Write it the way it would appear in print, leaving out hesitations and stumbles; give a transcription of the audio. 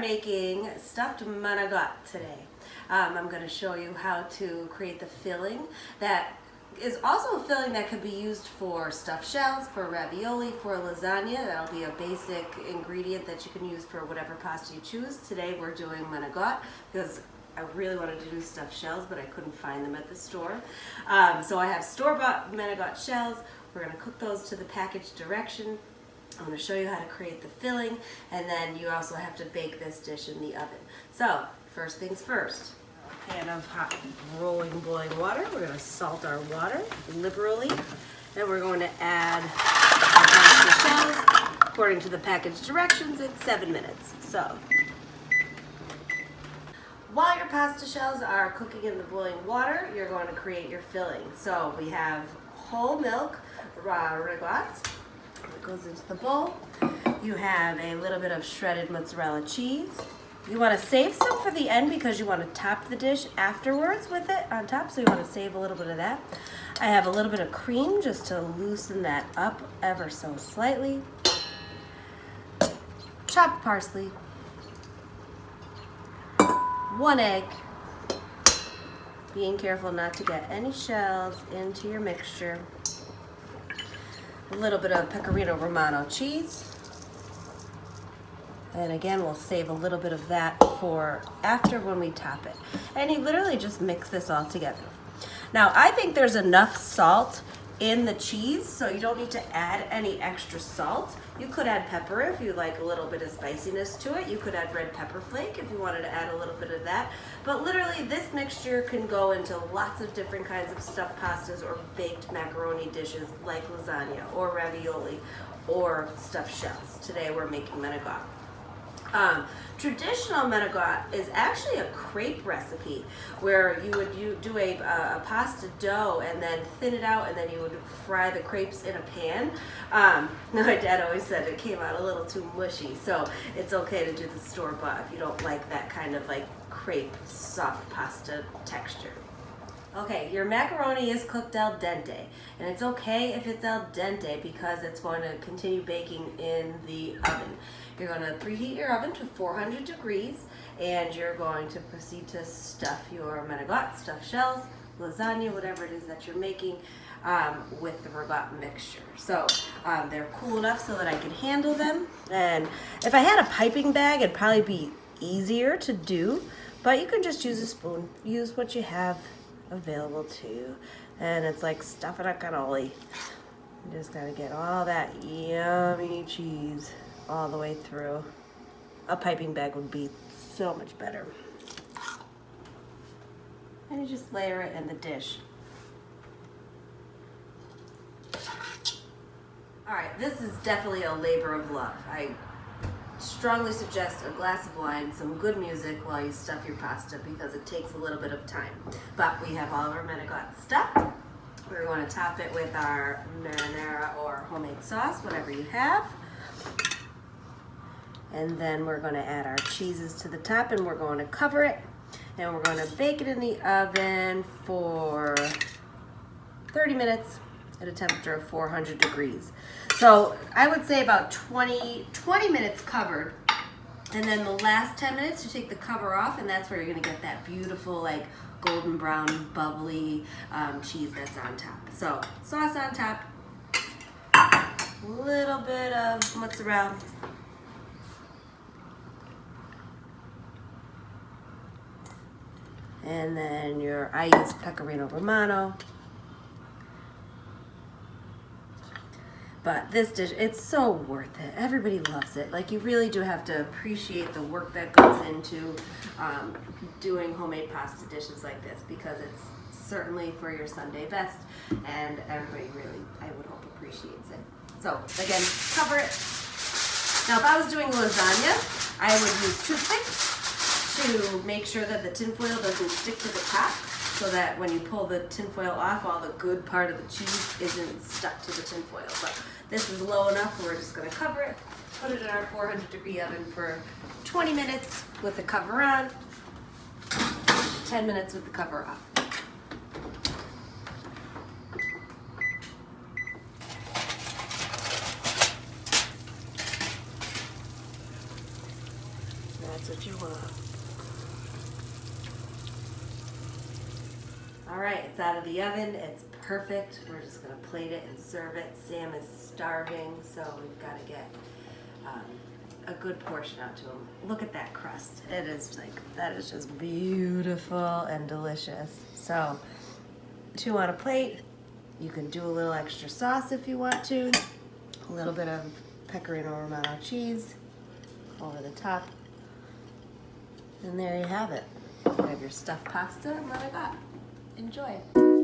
making stuffed manicotti today. I'm going to show you how to create the filling that is also a filling that could be used for stuffed shells, for ravioli, for lasagna. That'll be a basic ingredient that you can use for whatever pasta you choose. Today we're doing manicotti because I really wanted to do stuffed shells, but I couldn't find them at the store. So I have store-bought manicotti shells. We're going to cook those to the package direction. I'm going to show you how to create the filling, and then you also have to bake this dish in the oven. So, first things first. A pan of hot, rolling, boiling water. We're going to salt our water liberally. Then we're going to add our pasta shells. According to the package directions, it's 7 minutes. So, while your pasta shells are cooking in the boiling water, you're going to create your filling. So, we have whole milk ricotta. It goes into the bowl. You have a little bit of shredded mozzarella cheese. You want to save some for the end because you want to top the dish afterwards with it on top, so you want to save a little bit of that. I have a little bit of cream just to loosen that up ever so slightly. Chopped parsley. 1 egg. Being careful not to get any shells into your mixture. A little bit of pecorino romano cheese. And again, we'll save a little bit of that for after when we top it. And you literally just mix this all together. Now, I think there's enough salt in the cheese, so you don't need to add any extra salt. You could add pepper if you like a little bit of spiciness to it. You could add red pepper flake if you wanted to add a little bit of that. But literally, this mixture can go into lots of different kinds of stuffed pastas or baked macaroni dishes like lasagna or ravioli or stuffed shells. Today we're making manicotti. Traditional manicotti is actually a crepe recipe where you would do a pasta dough and then thin it out, and then you would fry the crepes in a pan. My dad always said it came out a little too mushy, so it's okay to do the store-bought if you don't like that kind of like crepe soft pasta texture. Okay, your macaroni is cooked al dente, and it's okay if it's al dente because it's going to continue baking in the oven. You're going to preheat your oven to 400 degrees, and you're going to proceed to stuff your manicotti, stuffed shells, lasagna, whatever it is that you're making, with the ricotta mixture. So they're cool enough so that I can handle them, and if I had a piping bag, it'd probably be easier to do, but you can just use a spoon. Use what you have available to you, and it's like stuffing a cannoli. You just gotta get all that yummy cheese all the way through. A piping bag would be so much better. And you just layer it in the dish. Alright, this is definitely a labor of love. I strongly suggest a glass of wine, some good music while you stuff your pasta because it takes a little bit of time. But we have all of our manicotti stuffed. We're going to top it with our marinara or homemade sauce, whatever you have. And then we're going to add our cheeses to the top, and we're going to cover it. And we're going to bake it in the oven for 30 minutes at a temperature of 400 degrees. So I would say about 20 minutes covered. And then the last 10 minutes you take the cover off, and that's where you're going to get that beautiful like golden brown bubbly cheese that's on top. So sauce on top, a little bit of mozzarella. And then I use pecorino romano. But this dish, it's so worth it. Everybody loves it. Like, you really do have to appreciate the work that goes into doing homemade pasta dishes like this, because it's certainly for your Sunday best, and everybody really, I would hope, appreciates it. So, again, cover it. Now, if I was doing lasagna, I would use toothpicks to make sure that the tinfoil doesn't stick to the top, so that when you pull the tinfoil off, all the good part of the cheese isn't stuck to the tinfoil. But this is low enough, we're just going to cover it, put it in our 400-degree oven for 20 minutes with the cover on, 10 minutes with the cover off. That's what you want. All right, it's out of the oven. It's perfect. We're just gonna plate it and serve it. Sam is starving, so we've got to get a good portion out to him. Look at that crust. It is like, that is just beautiful and delicious. So, 2 on a plate. You can do a little extra sauce if you want to. A little bit of Pecorino Romano cheese over the top. And there you have it. You have your stuffed pasta and Manicotti. Enjoy.